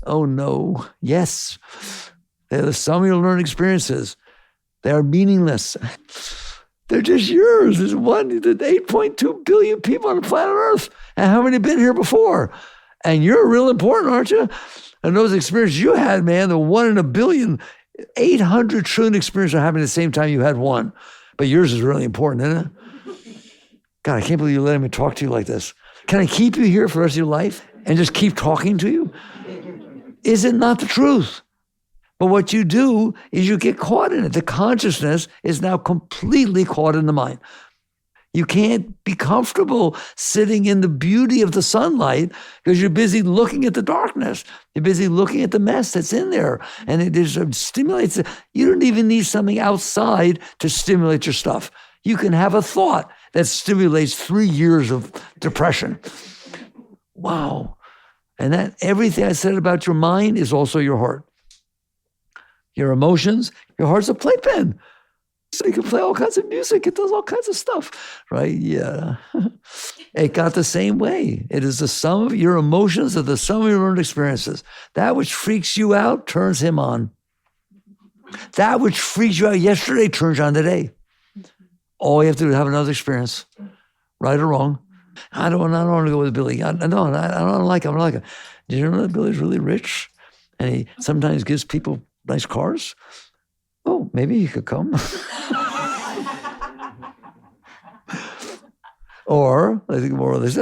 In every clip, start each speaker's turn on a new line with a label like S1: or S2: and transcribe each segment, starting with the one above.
S1: Oh no, yes. They're the sum of your learned experiences. They are meaningless. They're just yours. There's 8.2 billion people on the planet Earth. And how many have been here before? And you're real important, aren't you? And those experiences you had, man, the 1 in a billion, 800 trillion experiences are happening at the same time you had one. But yours is really important, isn't it? God, I can't believe you're letting me talk to you like this. Can I keep you here for the rest of your life and just keep talking to you? Is it not the truth? But what you do is you get caught in it. The consciousness is now completely caught in the mind. You can't be comfortable sitting in the beauty of the sunlight because you're busy looking at the darkness. You're busy looking at the mess that's in there. And it just stimulates it. You don't even need something outside to stimulate your stuff. You can have a thought that stimulates 3 years of depression. Wow. And that everything I said about your mind is also your heart. Your emotions, your heart's a playpen. So you can play all kinds of music. It does all kinds of stuff, right? Yeah. It got the same way. It is the sum of your emotions are the sum of your learned experiences. That which freaks you out turns him on. That which freaks you out yesterday turns you on today. All you have to do is have another experience, right or wrong. I don't want to go with Billy. I don't like him. Do you know that Billy's really rich? And he sometimes gives people nice cars? Oh, maybe he could come. Or, I think more of this,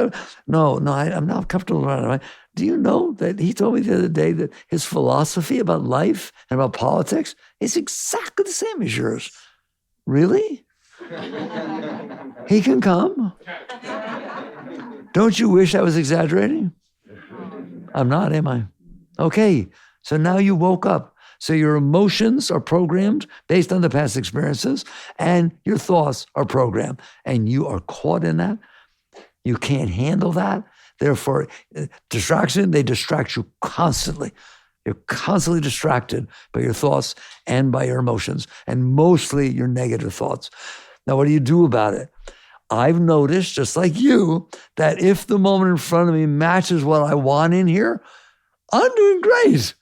S1: no, I'm not comfortable around him. Do you know that he told me the other day that his philosophy about life and about politics is exactly the same as yours? Really? He can come. Don't you wish I was exaggerating? I'm not, am I? Okay, so now you woke up. So your emotions are programmed based on the past experiences, and your thoughts are programmed, and you are caught in that. You can't handle that. Therefore, distraction, they distract you constantly. You're constantly distracted by your thoughts and by your emotions, and mostly your negative thoughts. Now, what do you do about it? I've noticed, just like you, that if the moment in front of me matches what I want in here, I'm doing great.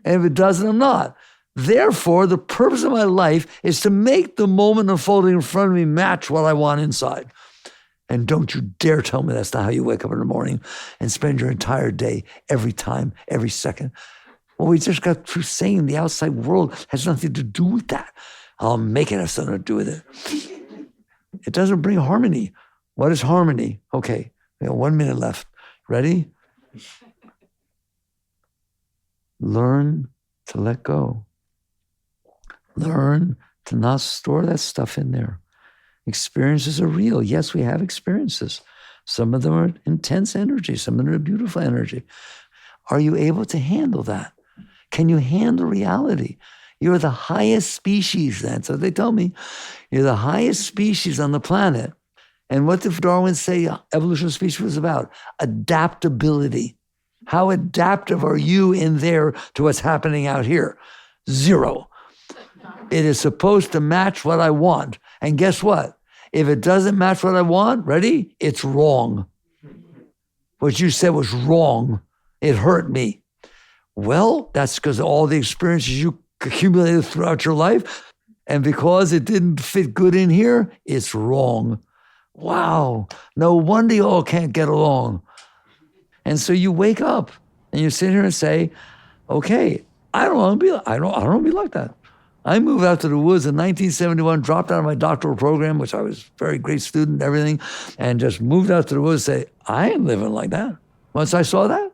S1: And if it doesn't, I'm not. Therefore, the purpose of my life is to make the moment unfolding in front of me match what I want inside. And don't you dare tell me that's not how you wake up in the morning and spend your entire day, every time, every second. Well, we just got through saying the outside world has nothing to do with that. I'll make it have something to do with it. It doesn't bring harmony. What is harmony? Okay, we have 1 minute left. Ready? Learn to let go. Learn to not store that stuff in there. Experiences are real. Yes, we have experiences. Some of them are intense energy. Some of them are beautiful energy. Are you able to handle that? Can you handle reality? You're the highest species. That's what they tell me. You're the highest species on the planet. And what did Darwin say evolution of species was about? Adaptability. How adaptive are you in there to what's happening out here? 0. It is supposed to match what I want. And guess what? If it doesn't match what I want, ready? It's wrong. What you said was wrong. It hurt me. Well, that's because of all the experiences you accumulated throughout your life. And because it didn't fit good in here, it's wrong. Wow. No wonder you all can't get along. And so you wake up and you sit here and say, okay, I don't want to be like that. I moved out to the woods in 1971, dropped out of my doctoral program, which I was a very great student and everything, and just moved out to the woods and say, I ain't living like that. Once I saw that,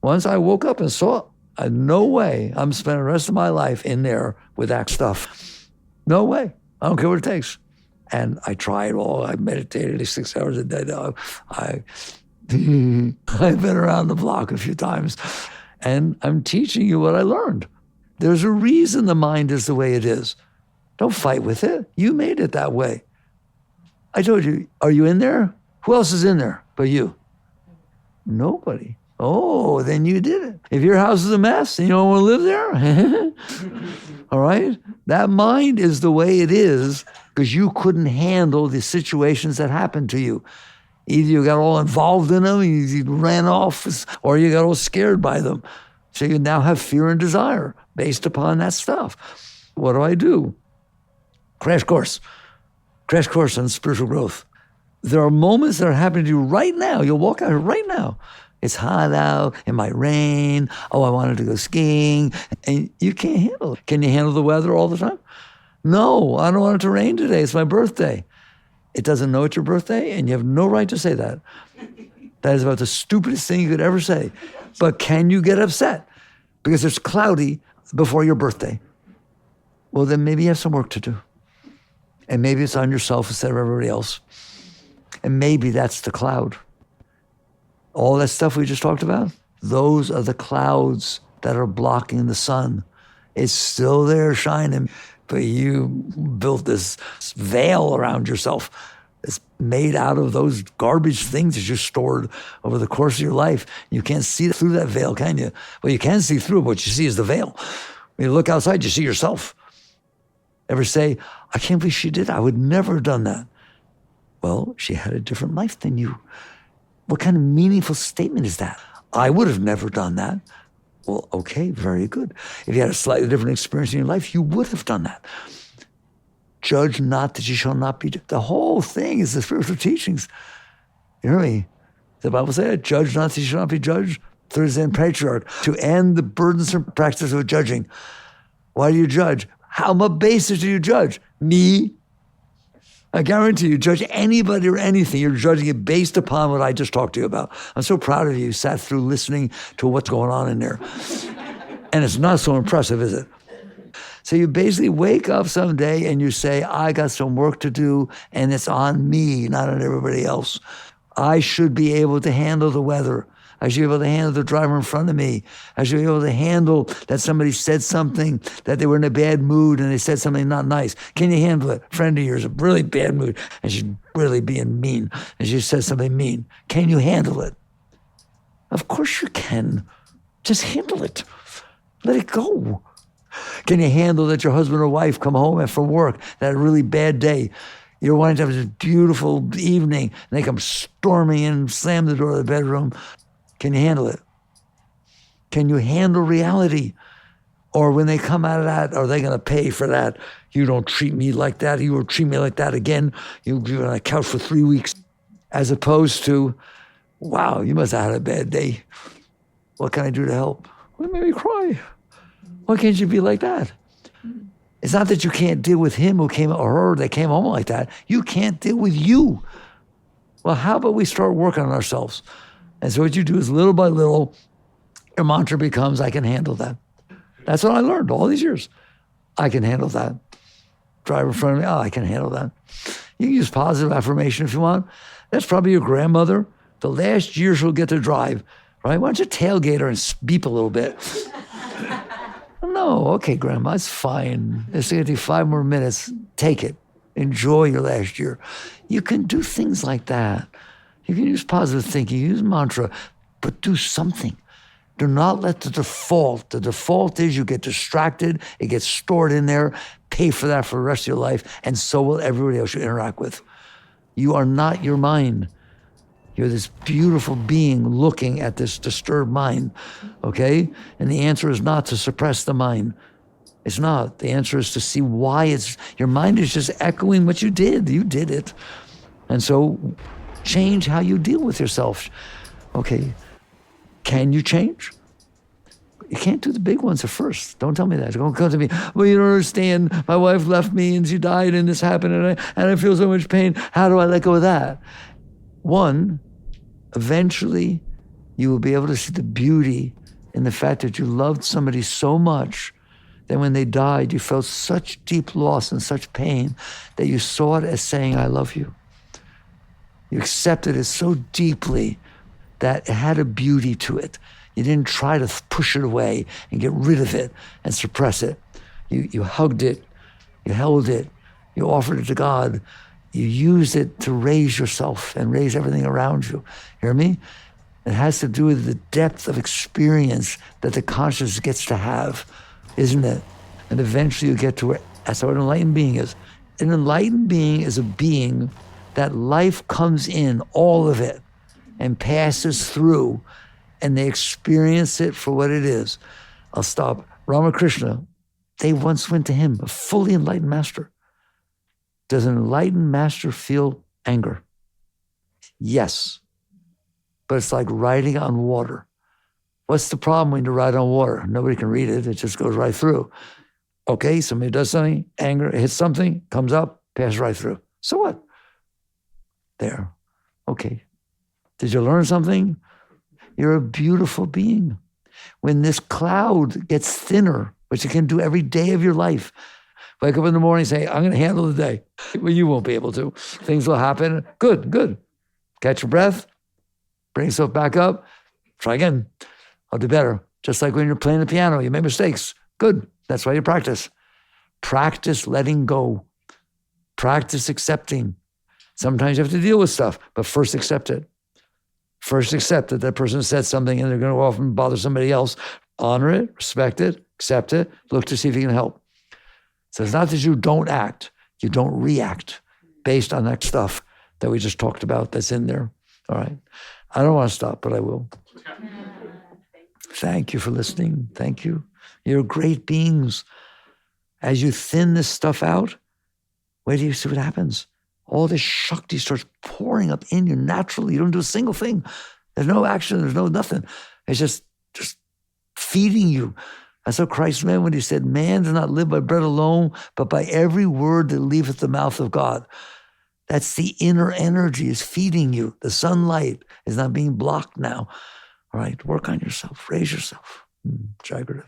S1: once I woke up and saw it, no way I'm spending the rest of my life in there with that stuff. No way. I don't care what it takes. And I tried all. I meditated 6 hours a day. I've been around the block a few times, and I'm teaching you what I learned. There's a reason the mind is the way it is. Don't fight with it. You made it that way. I told you, are you in there? Who else is in there but you? Nobody. Oh, then you did it. If your house is a mess and you don't want to live there, all right? That mind is the way it is because you couldn't handle the situations that happened to you. Either you got all involved in them, you ran off, or you got all scared by them. So you now have fear and desire based upon that stuff. What do? Crash course on spiritual growth. There are moments that are happening to you right now. You'll walk out here right now. It's hot out, it might rain. Oh, I wanted to go skiing. And you can't handle it. Can you handle the weather all the time? No, I don't want it to rain today. It's my birthday. It doesn't know it's your birthday, and you have no right to say that. That is about the stupidest thing you could ever say. But can you get upset because it's cloudy before your birthday? Well, then maybe you have some work to do. And maybe it's on yourself instead of everybody else. And maybe that's the cloud. All that stuff we just talked about, those are the clouds that are blocking the sun. It's still there shining, but you built this veil around yourself. It's made out of those garbage things that you stored over the course of your life. You can't see through that veil, can you? Well, you can see through it. What you see is the veil. When you look outside, you see yourself. Ever say, I can't believe she did. I would never have done that. Well, she had a different life than you. What kind of meaningful statement is that? I would have never done that. Well, okay, very good. If you had a slightly different experience in your life, you would have done that. Judge not that you shall not be judged. The whole thing is the spiritual teachings. You hear me? The Bible said, judge not that you shall not be judged. Third Zen Patriarch, to end the burdensome practice of judging. Why do you judge? How much basis do you judge? Me? I guarantee you, judge anybody or anything, you're judging it based upon what I just talked to you about. I'm so proud of you. You sat through listening to what's going on in there. And it's not so impressive, is it? So you basically wake up someday and you say, I got some work to do, and it's on me, not on everybody else. I should be able to handle the weather. I should be able to handle the driver in front of me. I should be able to handle that somebody said something, that they were in a bad mood and they said something not nice. Can you handle it? A friend of yours, a really bad mood, and she's really being mean, and she said something mean. Can you handle it? Of course you can. Just handle it. Let it go. Can you handle that your husband or wife come home after work, that really bad day? You're wanting to have this beautiful evening, and they come storming in, slam the door of the bedroom. Can you handle it? Can you handle reality? Or when they come out of that, are they going to pay for that? You don't treat me like that. You will treat me like that again. You'll be on the couch for 3 weeks. As opposed to, wow, you must have had a bad day. What can I do to help? Well, it made me cry. Why can't you be like that? It's not that you can't deal with him who came, or her that came home like that. You can't deal with you. Well, how about we start working on ourselves? And so what you do is little by little, your mantra becomes, I can handle that. That's what I learned all these years. I can handle that. Driver in front of me, I can handle that. You can use positive affirmation if you want. That's probably your grandmother. The last year she'll get to drive, right? Why don't you tailgate her and beep a little bit? No, okay, Grandma, it's fine. It's going to take 5 more minutes. Take it. Enjoy your last year. You can do things like that. You can use positive thinking, use mantra, but do something. Do not let the default is you get distracted, it gets stored in there, pay for that for the rest of your life, and so will everybody else you interact with. You are not your mind. You're this beautiful being looking at this disturbed mind, okay? And the answer is not to suppress the mind. It's not. The answer is to see why your mind is just echoing what you did. You did it. And so change how you deal with yourself. Okay, can you change? You can't do the big ones at first. Don't tell me that. Don't come to me, well, you don't understand. My wife left me and she died and this happened and I feel so much pain. How do I let go of that? One, eventually you will be able to see the beauty in the fact that you loved somebody so much that when they died, you felt such deep loss and such pain that you saw it as saying, I love you. You accepted it so deeply that it had a beauty to it. You didn't try to push it away and get rid of it and suppress it. You hugged it, you held it, you offered it to God. You used it to raise yourself and raise everything around you. Hear me? It has to do with the depth of experience that the conscious gets to have, isn't it? And eventually you get to where, that's what an enlightened being is. An enlightened being is a being that life comes in, all of it, and passes through, and they experience it for what it is. I'll stop. Ramakrishna, they once went to him, a fully enlightened master. Does an enlightened master feel anger? Yes. But it's like riding on water. What's the problem when you ride on water? Nobody can read it. It just goes right through. Okay, somebody does something, anger, hits something, comes up, passes right through. So what? There. Okay. Did you learn something? You're a beautiful being. When this cloud gets thinner, which you can do every day of your life, wake up in the morning and say, I'm going to handle the day. Well, you won't be able to. Things will happen. Good. Catch your breath. Bring yourself back up. Try again. I'll do better. Just like when you're playing the piano, you make mistakes. Good. That's why you practice. Practice letting go. Practice accepting. Sometimes you have to deal with stuff, but first accept it. First accept that that person said something and they're going to go off and bother somebody else. Honor it, respect it, accept it, look to see if you can help. So it's not that you don't act, you don't react based on that stuff that we just talked about that's in there. All right. I don't want to stop, but I will. Thank you for listening. Thank you. You're great beings. As you thin this stuff out, wait till you see what happens. All this Shakti starts pouring up in you naturally. You don't do a single thing. There's no action. There's no nothing. It's just feeding you. That's what Christ meant when he said, man does not live by bread alone, but by every word that leaveth the mouth of God. That's the inner energy is feeding you. The sunlight is not being blocked now. All right, work on yourself. Raise yourself. Jagrata.